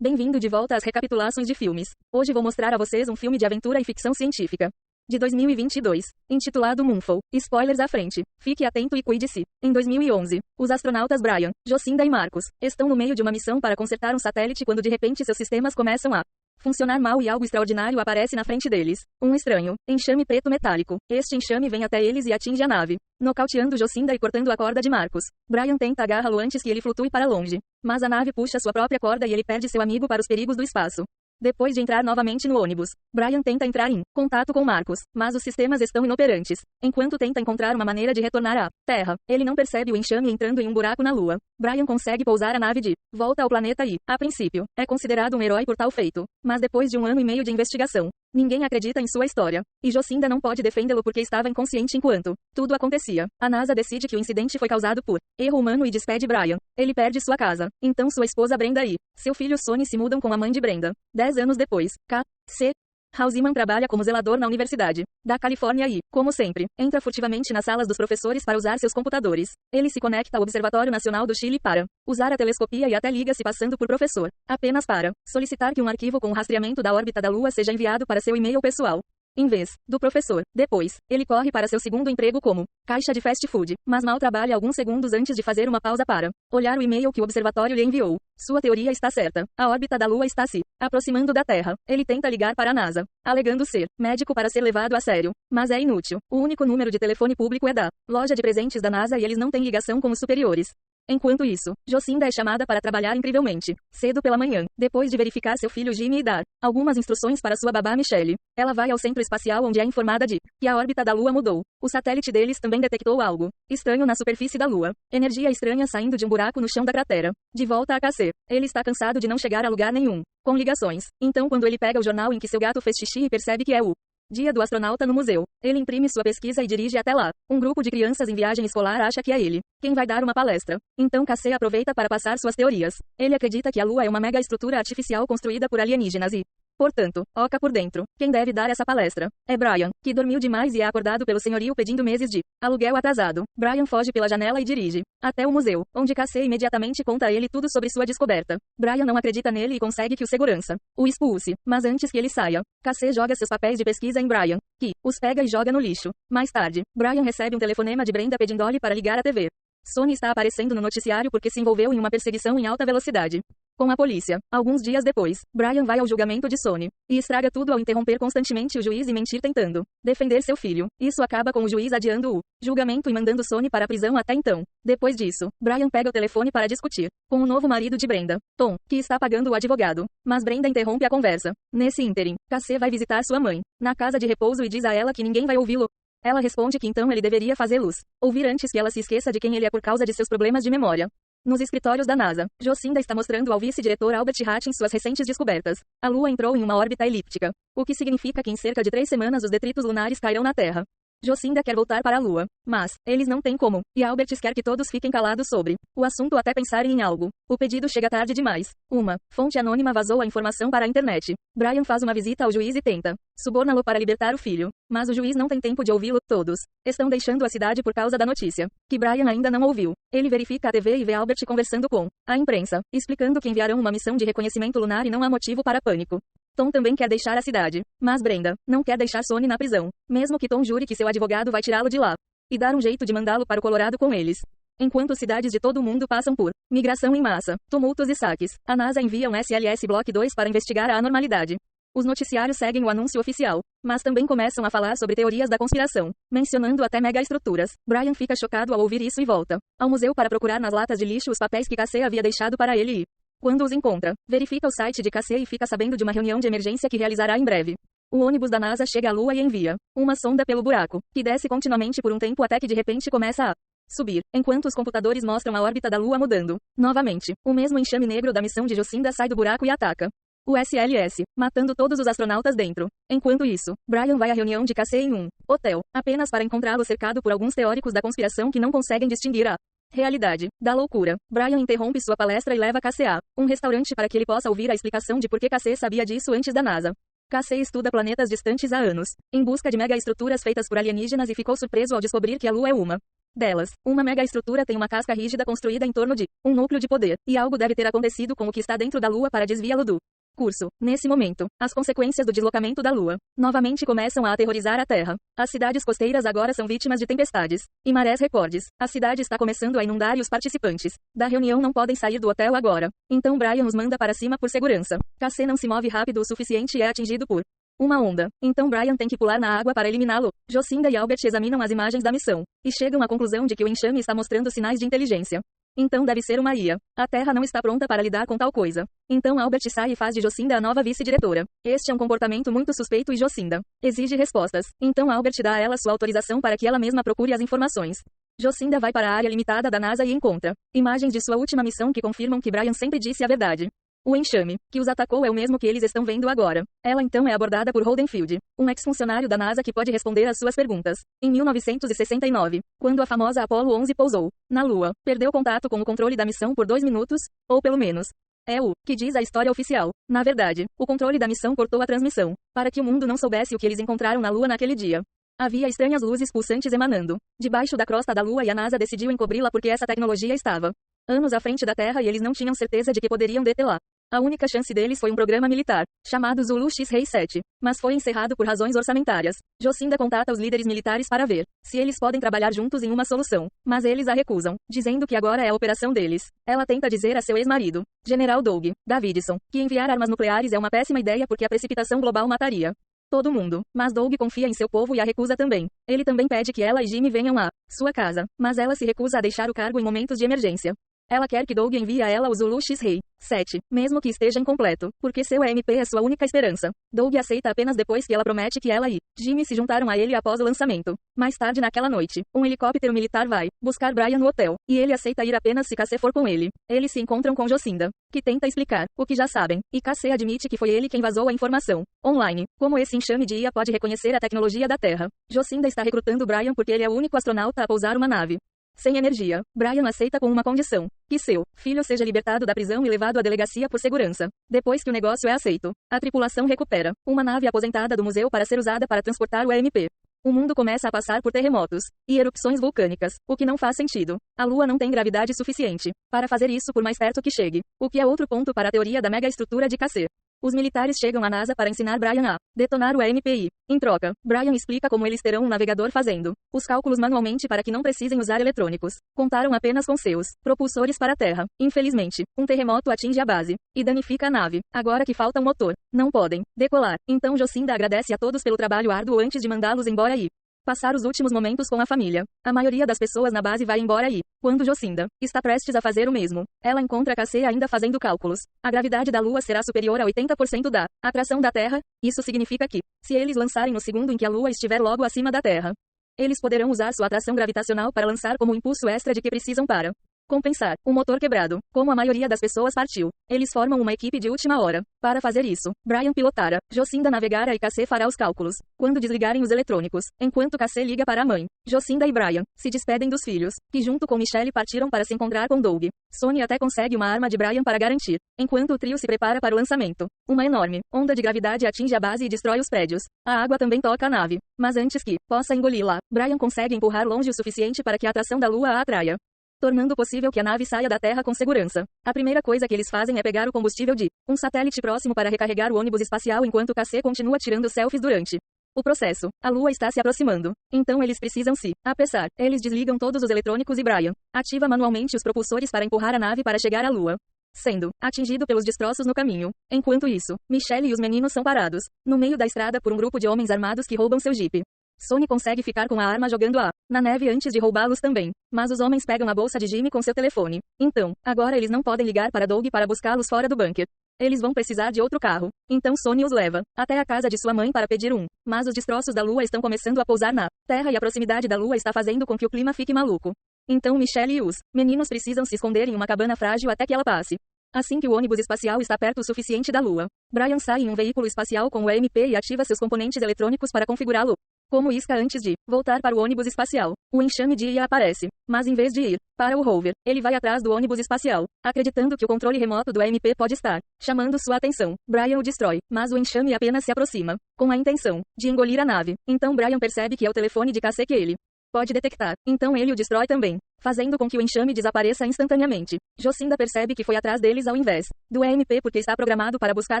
Bem-vindo de volta às recapitulações de filmes. Hoje vou mostrar a vocês um filme de aventura e ficção científica. De 2022, intitulado Moonfall. Spoilers à frente. Fique atento e cuide-se. Em 2011, os astronautas Brian, Jocinda e Marcos estão no meio de uma missão para consertar um satélite quando de repente seus sistemas começam a funcionar mal e algo extraordinário aparece na frente deles. Um estranho enxame preto metálico. Este enxame vem até eles e atinge a nave, nocauteando Jocinda e cortando a corda de Marcos. Brian tenta agarrá-lo antes que ele flutue para longe, mas a nave puxa sua própria corda e ele perde seu amigo para os perigos do espaço. Depois de entrar novamente no ônibus, Brian tenta entrar em contato com Marcos, mas os sistemas estão inoperantes. Enquanto tenta encontrar uma maneira de retornar à Terra, ele não percebe o enxame entrando em um buraco na Lua. Brian consegue pousar a nave de volta ao planeta e, a princípio, é considerado um herói por tal feito. Mas depois de 1 ano e meio de investigação, ninguém acredita em sua história. E Jocinda não pode defendê-lo porque estava inconsciente enquanto tudo acontecia. A NASA decide que o incidente foi causado por erro humano e despede Brian. Ele perde sua casa. Então sua esposa Brenda e seu filho Sonny se mudam com a mãe de Brenda. 10 anos depois, K.C. Houseman trabalha como zelador na Universidade da Califórnia e, como sempre, entra furtivamente nas salas dos professores para usar seus computadores. Ele se conecta ao Observatório Nacional do Chile para usar a telescopia e até liga se passando por professor, apenas para solicitar que um arquivo com o rastreamento da órbita da Lua seja enviado para seu e-mail pessoal, em vez do professor. Depois, ele corre para seu segundo emprego como caixa de fast food, mas mal trabalha alguns segundos antes de fazer uma pausa para olhar o e-mail que o observatório lhe enviou. Sua teoria está certa. A órbita da Lua está se aproximando da Terra. Ele tenta ligar para a NASA, alegando ser médico para ser levado a sério, mas é inútil. O único número de telefone público é da loja de presentes da NASA e eles não têm ligação com os superiores. Enquanto isso, Jocinda é chamada para trabalhar incrivelmente cedo pela manhã, depois de verificar seu filho Jimmy e dar algumas instruções para sua babá Michelle. Ela vai ao centro espacial onde é informada de que a órbita da Lua mudou. O satélite deles também detectou algo estranho na superfície da Lua. Energia estranha saindo de um buraco no chão da cratera. De volta a KC. Ele está cansado de não chegar a lugar nenhum com ligações. Então quando ele pega o jornal em que seu gato fez xixi e percebe que é o Dia do Astronauta no museu, ele imprime sua pesquisa e dirige até lá. Um grupo de crianças em viagem escolar acha que é ele quem vai dar uma palestra. Então Casey aproveita para passar suas teorias. Ele acredita que a Lua é uma mega estrutura artificial construída por alienígenas e, portanto, oca por dentro. Quem deve dar essa palestra é Brian, que dormiu demais e é acordado pelo senhorio pedindo meses de aluguel atrasado. Brian foge pela janela e dirige até o museu, onde Casey imediatamente conta a ele tudo sobre sua descoberta. Brian não acredita nele e consegue que o segurança o expulse, mas antes que ele saia, Casey joga seus papéis de pesquisa em Brian, que os pega e joga no lixo. Mais tarde, Brian recebe um telefonema de Brenda pedindo-lhe para ligar à TV. Sonny está aparecendo no noticiário porque se envolveu em uma perseguição em alta velocidade com a polícia. Alguns dias depois, Brian vai ao julgamento de Sonny e estraga tudo ao interromper constantemente o juiz e mentir tentando defender seu filho. Isso acaba com o juiz adiando o julgamento e mandando Sonny para a prisão até então. Depois disso, Brian pega o telefone para discutir com o novo marido de Brenda, Tom, que está pagando o advogado. Mas Brenda interrompe a conversa. Nesse ínterim, Casey vai visitar sua mãe na casa de repouso e diz a ela que ninguém vai ouvi-lo. Ela responde que então ele deveria fazê-los ouvir antes que ela se esqueça de quem ele é por causa de seus problemas de memória. Nos escritórios da NASA, Jocinda está mostrando ao vice-diretor Albert Hatch suas recentes descobertas. A Lua entrou em uma órbita elíptica, o que significa que em cerca de 3 semanas os detritos lunares cairão na Terra. Jocinda quer voltar para a Lua, mas eles não têm como, e Albert quer que todos fiquem calados sobre o assunto até pensarem em algo. O pedido chega tarde demais. Uma fonte anônima vazou a informação para a internet. Brian faz uma visita ao juiz e tenta suborná-lo para libertar o filho, mas o juiz não tem tempo de ouvi-lo. Todos estão deixando a cidade por causa da notícia, que Brian ainda não ouviu. Ele verifica a TV e vê Albert conversando com a imprensa, explicando que enviarão uma missão de reconhecimento lunar e não há motivo para pânico. Tom também quer deixar a cidade, mas Brenda não quer deixar Sonny na prisão, mesmo que Tom jure que seu advogado vai tirá-lo de lá e dar um jeito de mandá-lo para o Colorado com eles. Enquanto cidades de todo o mundo passam por migração em massa, tumultos e saques, a NASA envia um SLS Block 2 para investigar a anormalidade. Os noticiários seguem o anúncio oficial, mas também começam a falar sobre teorias da conspiração, mencionando até megaestruturas. Brian fica chocado ao ouvir isso e volta ao museu para procurar nas latas de lixo os papéis que Casey havia deixado para ele e, quando os encontra, verifica o site de Casey e fica sabendo de uma reunião de emergência que realizará em breve. O ônibus da NASA chega à Lua e envia uma sonda pelo buraco, que desce continuamente por um tempo até que de repente começa a subir, enquanto os computadores mostram a órbita da Lua mudando. Novamente, o mesmo enxame negro da missão de Jocinda sai do buraco e ataca o SLS, matando todos os astronautas dentro. Enquanto isso, Brian vai à reunião de Casey em um hotel, apenas para encontrá-lo cercado por alguns teóricos da conspiração que não conseguem distinguir a realidade da loucura. Brian interrompe sua palestra e leva Casey a um restaurante para que ele possa ouvir a explicação de por que Casey sabia disso antes da NASA. Casey estuda planetas distantes há anos, em busca de megaestruturas feitas por alienígenas e ficou surpreso ao descobrir que a Lua é uma delas. Uma mega estrutura tem uma casca rígida construída em torno de um núcleo de poder, e algo deve ter acontecido com o que está dentro da Lua para desviá-lo do curso. Nesse momento, as consequências do deslocamento da Lua novamente começam a aterrorizar a Terra. As cidades costeiras agora são vítimas de tempestades e marés recordes. A cidade está começando a inundar e os participantes da reunião não podem sair do hotel agora. Então Brian os manda para cima por segurança. Cassie não se move rápido o suficiente e é atingido por uma onda. Então Brian tem que pular na água para eliminá-lo. Jocinda e Albert examinam as imagens da missão e chegam à conclusão de que o enxame está mostrando sinais de inteligência. Então deve ser uma IA. A Terra não está pronta para lidar com tal coisa. Então Albert sai e faz de Jocinda a nova vice-diretora. Este é um comportamento muito suspeito e Jocinda exige respostas. Então Albert dá a ela sua autorização para que ela mesma procure as informações. Jocinda vai para a área limitada da NASA e encontra imagens de sua última missão que confirmam que Brian sempre disse a verdade. O enxame que os atacou é o mesmo que eles estão vendo agora. Ela então é abordada por Holden Field, um ex-funcionário da NASA que pode responder às suas perguntas. Em 1969, quando a famosa Apollo 11 pousou na Lua, perdeu contato com o controle da missão por 2 minutos, ou pelo menos é o que diz a história oficial. Na verdade, o controle da missão cortou a transmissão, para que o mundo não soubesse o que eles encontraram na Lua naquele dia. Havia estranhas luzes pulsantes emanando debaixo da crosta da Lua e a NASA decidiu encobri-la porque essa tecnologia estava anos à frente da Terra e eles não tinham certeza de que poderiam detê-la. A única chance deles foi um programa militar, chamado Zulu X-Ray 7, mas foi encerrado por razões orçamentárias. Jocinda contata os líderes militares para ver se eles podem trabalhar juntos em uma solução, mas eles a recusam, dizendo que agora é a operação deles. Ela tenta dizer a seu ex-marido, General Doug Davidson, que enviar armas nucleares é uma péssima ideia porque a precipitação global mataria todo mundo, mas Doug confia em seu povo e a recusa também. Ele também pede que ela e Jimmy venham à sua casa, mas ela se recusa a deixar o cargo em momentos de emergência. Ela quer que Doug envie a ela o Zulu X-Ray 7, mesmo que esteja incompleto, porque seu EMP é sua única esperança. Doug aceita apenas depois que ela promete que ela e Jimmy se juntaram a ele após o lançamento. Mais tarde naquela noite, um helicóptero militar vai buscar Brian no hotel, e ele aceita ir apenas se Cassie for com ele. Eles se encontram com Jocinda, que tenta explicar o que já sabem, e Cassie admite que foi ele quem vazou a informação online. Como esse enxame de IA pode reconhecer a tecnologia da Terra? Jocinda está recrutando Brian porque ele é o único astronauta a pousar uma nave sem energia. Brian aceita com uma condição: que seu filho seja libertado da prisão e levado à delegacia por segurança. Depois que o negócio é aceito, a tripulação recupera uma nave aposentada do museu para ser usada para transportar o EMP. O mundo começa a passar por terremotos e erupções vulcânicas, o que não faz sentido. A Lua não tem gravidade suficiente para fazer isso por mais perto que chegue, o que é outro ponto para a teoria da mega estrutura de Cassie. Os militares chegam à NASA para ensinar Brian a detonar o EMPI. Em troca, Brian explica como eles terão um navegador fazendo os cálculos manualmente para que não precisem usar eletrônicos. Contaram apenas com seus propulsores para a Terra. Infelizmente, um terremoto atinge a base e danifica a nave. Agora que falta um motor, não podem decolar. Então Jocinda agradece a todos pelo trabalho árduo antes de mandá-los embora e passar os últimos momentos com a família. A maioria das pessoas na base vai embora e, quando Jocinda está prestes a fazer o mesmo, ela encontra Cassie ainda fazendo cálculos. A gravidade da Lua será superior a 80% da atração da Terra. Isso significa que, se eles lançarem no segundo em que a Lua estiver logo acima da Terra, eles poderão usar sua atração gravitacional para lançar como impulso extra de que precisam para compensar o motor quebrado. Como a maioria das pessoas partiu, eles formam uma equipe de última hora. Para fazer isso, Brian pilotara, Jocinda navegara e Cassie fará os cálculos. Quando desligarem os eletrônicos, enquanto Cassie liga para a mãe, Jocinda e Brian se despedem dos filhos, que junto com Michelle partiram para se encontrar com Doug. Sonny até consegue uma arma de Brian para garantir, enquanto o trio se prepara para o lançamento. Uma enorme onda de gravidade atinge a base e destrói os prédios. A água também toca a nave, mas antes que possa engoli-la, Brian consegue empurrar longe o suficiente para que a atração da Lua a atraia, tornando possível que a nave saia da Terra com segurança. A primeira coisa que eles fazem é pegar o combustível de um satélite próximo para recarregar o ônibus espacial enquanto Cassie continua tirando selfies durante o processo. A Lua está se aproximando, então eles precisam se apressar. Eles desligam todos os eletrônicos e Brian ativa manualmente os propulsores para empurrar a nave para chegar à Lua, sendo atingido pelos destroços no caminho. Enquanto isso, Michelle e os meninos são parados no meio da estrada por um grupo de homens armados que roubam seu Jeep. Sonny consegue ficar com a arma jogando-a na neve antes de roubá-los também, mas os homens pegam a bolsa de Jimmy com seu telefone. Então, agora eles não podem ligar para Doug para buscá-los fora do bunker. Eles vão precisar de outro carro. Então Sonny os leva até a casa de sua mãe para pedir um. Mas os destroços da Lua estão começando a pousar na Terra e a proximidade da Lua está fazendo com que o clima fique maluco. Então Michelle e os meninos precisam se esconder em uma cabana frágil até que ela passe. Assim que o ônibus espacial está perto o suficiente da Lua, Brian sai em um veículo espacial com o EMP e ativa seus componentes eletrônicos para configurá-lo como isca antes de voltar para o ônibus espacial. O enxame de IA aparece, mas em vez de ir para o rover, ele vai atrás do ônibus espacial, acreditando que o controle remoto do EMP pode estar chamando sua atenção. Brian o destrói, mas o enxame apenas se aproxima, com a intenção de engolir a nave. Então Brian percebe que é o telefone de Cassie que ele pode detectar. Então ele o destrói também, fazendo com que o enxame desapareça instantaneamente. Jocinda percebe que foi atrás deles ao invés do EMP porque está programado para buscar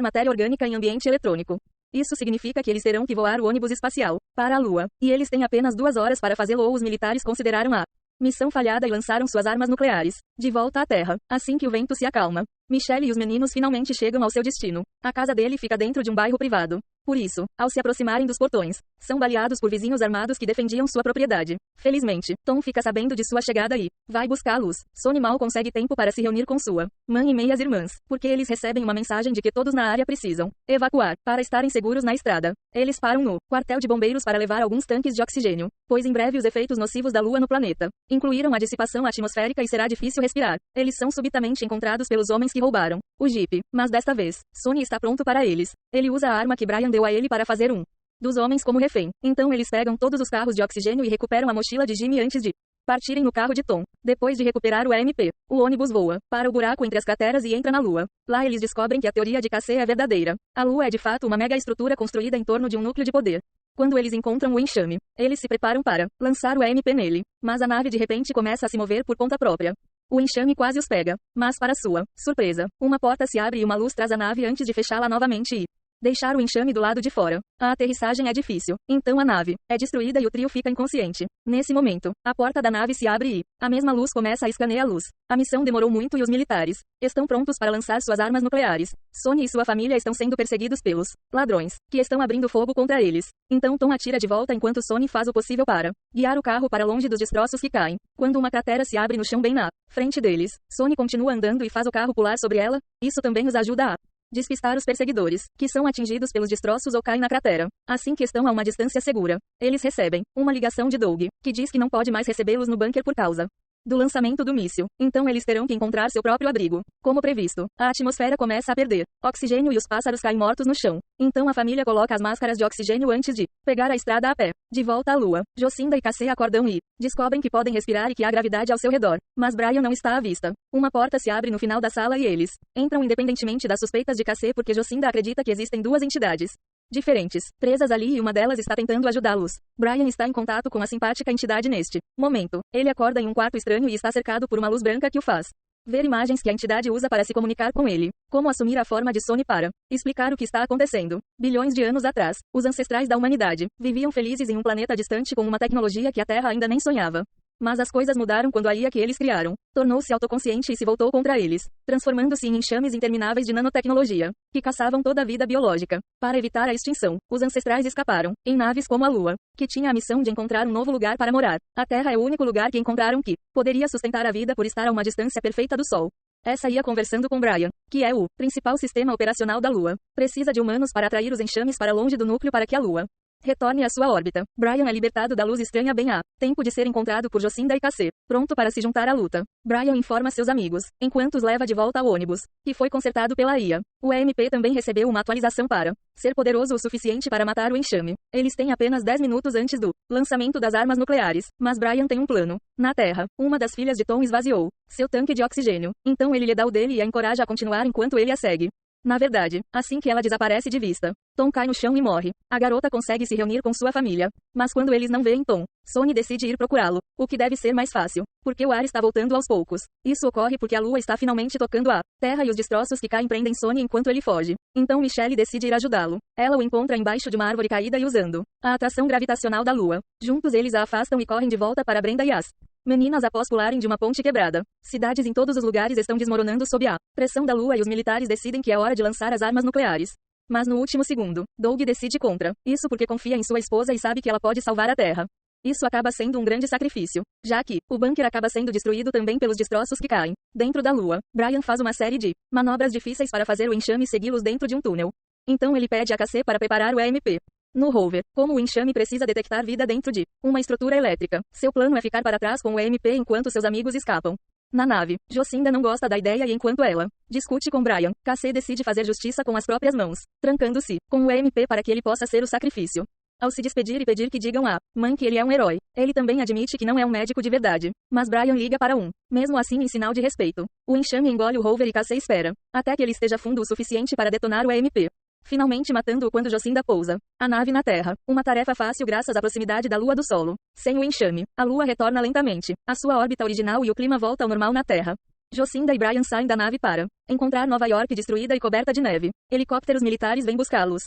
matéria orgânica em ambiente eletrônico. Isso significa que eles terão que voar o ônibus espacial para a Lua, e eles têm apenas 2 horas para fazê-lo ou os militares consideraram a missão falhada e lançaram suas armas nucleares de volta à Terra. Assim que o vento se acalma, Michelle e os meninos finalmente chegam ao seu destino. A casa dele fica dentro de um bairro privado. Por isso, ao se aproximarem dos portões, são baleados por vizinhos armados que defendiam sua propriedade. Felizmente, Tom fica sabendo de sua chegada e vai buscá-los. Sonny mal consegue tempo para se reunir com sua mãe e meias irmãs, porque eles recebem uma mensagem de que todos na área precisam evacuar para estarem seguros na estrada. Eles param no quartel de bombeiros para levar alguns tanques de oxigênio, pois em breve os efeitos nocivos da Lua no planeta incluíram a dissipação atmosférica e será difícil respirar. Eles são subitamente encontrados pelos homens que roubaram o Jeep, mas desta vez, Sonny está pronto para eles. Ele usa a arma que Brian deu a ele para fazer um dos homens como refém. Então eles pegam todos os carros de oxigênio e recuperam a mochila de Jimmy antes de partirem no carro de Tom. Depois de recuperar o EMP, o ônibus voa para o buraco entre as crateras e entra na Lua. Lá eles descobrem que a teoria de Cassie é verdadeira. A Lua é de fato uma mega estrutura construída em torno de um núcleo de poder. Quando eles encontram o enxame, eles se preparam para lançar o EMP nele, mas a nave de repente começa a se mover por conta própria. O enxame quase os pega, mas para sua surpresa, uma porta se abre e uma luz traz a nave antes de fechá-la novamente e deixar o enxame do lado de fora. A aterrissagem é difícil, então a nave é destruída e o trio fica inconsciente. Nesse momento, a porta da nave se abre e a mesma luz começa a escanear a luz. A missão demorou muito e os militares estão prontos para lançar suas armas nucleares. Sonny e sua família estão sendo perseguidos pelos ladrões, que estão abrindo fogo contra eles. Então Tom atira de volta enquanto Sonny faz o possível para guiar o carro para longe dos destroços que caem. Quando uma cratera se abre no chão bem na frente deles, Sonny continua andando e faz o carro pular sobre ela. Isso também os ajuda a despistar os perseguidores, que são atingidos pelos destroços ou caem na cratera. Assim que estão a uma distância segura, eles recebem uma ligação de Doug, que diz que não pode mais recebê-los no bunker por causa do lançamento do míssil. Então eles terão que encontrar seu próprio abrigo. Como previsto, a atmosfera começa a perder oxigênio e os pássaros caem mortos no chão. Então a família coloca as máscaras de oxigênio antes de pegar a estrada a pé. De volta à Lua, Jocinda e Cassie acordam e descobrem que podem respirar e que há gravidade ao seu redor. Mas Brian não está à vista. Uma porta se abre no final da sala e eles entram independentemente das suspeitas de Cassie porque Jocinda acredita que existem 2 entidades diferentes presas ali e uma delas está tentando ajudá-los. Brian está em contato com a simpática entidade neste momento. Ele acorda em um quarto estranho e está cercado por uma luz branca que o faz ver imagens que a entidade usa para se comunicar com ele. Como assumir a forma de Sonny para explicar o que está acontecendo. Bilhões de anos atrás, os ancestrais da humanidade viviam felizes em um planeta distante com uma tecnologia que a Terra ainda nem sonhava. Mas as coisas mudaram quando a IA que eles criaram tornou-se autoconsciente e se voltou contra eles, transformando-se em enxames intermináveis de nanotecnologia, que caçavam toda a vida biológica. Para evitar a extinção, os ancestrais escaparam, em naves como a Lua, que tinha a missão de encontrar um novo lugar para morar. A Terra é o único lugar que encontraram que poderia sustentar a vida por estar a uma distância perfeita do Sol. Essa IA conversando com Brian, que é o principal sistema operacional da Lua, precisa de humanos para atrair os enxames para longe do núcleo para que a Lua retorne à sua órbita. Brian é libertado da luz estranha bem a tempo de ser encontrado por Jocinda e Cassie, pronto para se juntar à luta. Brian informa seus amigos, enquanto os leva de volta ao ônibus, que foi consertado pela IA. O EMP também recebeu uma atualização para ser poderoso o suficiente para matar o enxame. Eles têm apenas 10 minutos antes do lançamento das armas nucleares, mas Brian tem um plano. Na Terra, uma das filhas de Tom esvaziou seu tanque de oxigênio, então ele lhe dá o dele e a encoraja a continuar enquanto ele a segue. Na verdade, assim que ela desaparece de vista, Tom cai no chão e morre. A garota consegue se reunir com sua família, mas quando eles não veem Tom, Sonny decide ir procurá-lo, o que deve ser mais fácil, porque o ar está voltando aos poucos. Isso ocorre porque a Lua está finalmente tocando a Terra e os destroços que caem prendem Sonny enquanto ele foge. Então Michelle decide ir ajudá-lo. Ela o encontra embaixo de uma árvore caída e usando a atração gravitacional da Lua. Juntos eles a afastam e correm de volta para Brenda e as meninas após pularem de uma ponte quebrada. Cidades em todos os lugares estão desmoronando sob a pressão da Lua e os militares decidem que é hora de lançar as armas nucleares. Mas no último segundo, Doug decide contra. Isso porque confia em sua esposa e sabe que ela pode salvar a Terra. Isso acaba sendo um grande sacrifício, já que o bunker acaba sendo destruído também pelos destroços que caem dentro da Lua. Brian faz uma série de manobras difíceis para fazer o enxame segui-los dentro de um túnel. Então ele pede a Cassie para preparar o EMP. No rover, como o enxame precisa detectar vida dentro de uma estrutura elétrica, seu plano é ficar para trás com o EMP enquanto seus amigos escapam. Na nave, Jocinda não gosta da ideia e enquanto ela discute com Brian, Cassie decide fazer justiça com as próprias mãos, trancando-se com o EMP para que ele possa ser o sacrifício. Ao se despedir e pedir que digam à mãe que ele é um herói, ele também admite que não é um médico de verdade. Mas Brian liga para mesmo assim em sinal de respeito. O enxame engole o rover e Cassie espera até que ele esteja fundo o suficiente para detonar o EMP. finalmente matando-o quando Jocinda pousa a nave na Terra. Uma tarefa fácil graças à proximidade da Lua do solo. Sem o enxame, a Lua retorna lentamente à sua órbita original e o clima volta ao normal na Terra. Jocinda e Brian saem da nave para encontrar Nova York destruída e coberta de neve. Helicópteros militares vêm buscá-los.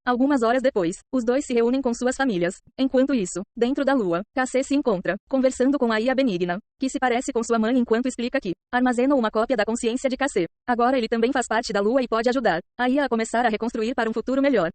Algumas horas depois, os dois se reúnem com suas famílias. Enquanto isso, dentro da Lua, Cassie se encontra conversando com a Ia Benigna, que se parece com sua mãe enquanto explica que armazena uma cópia da consciência de Cassie. Agora ele também faz parte da Lua e pode ajudar a Ia a começar a reconstruir para um futuro melhor.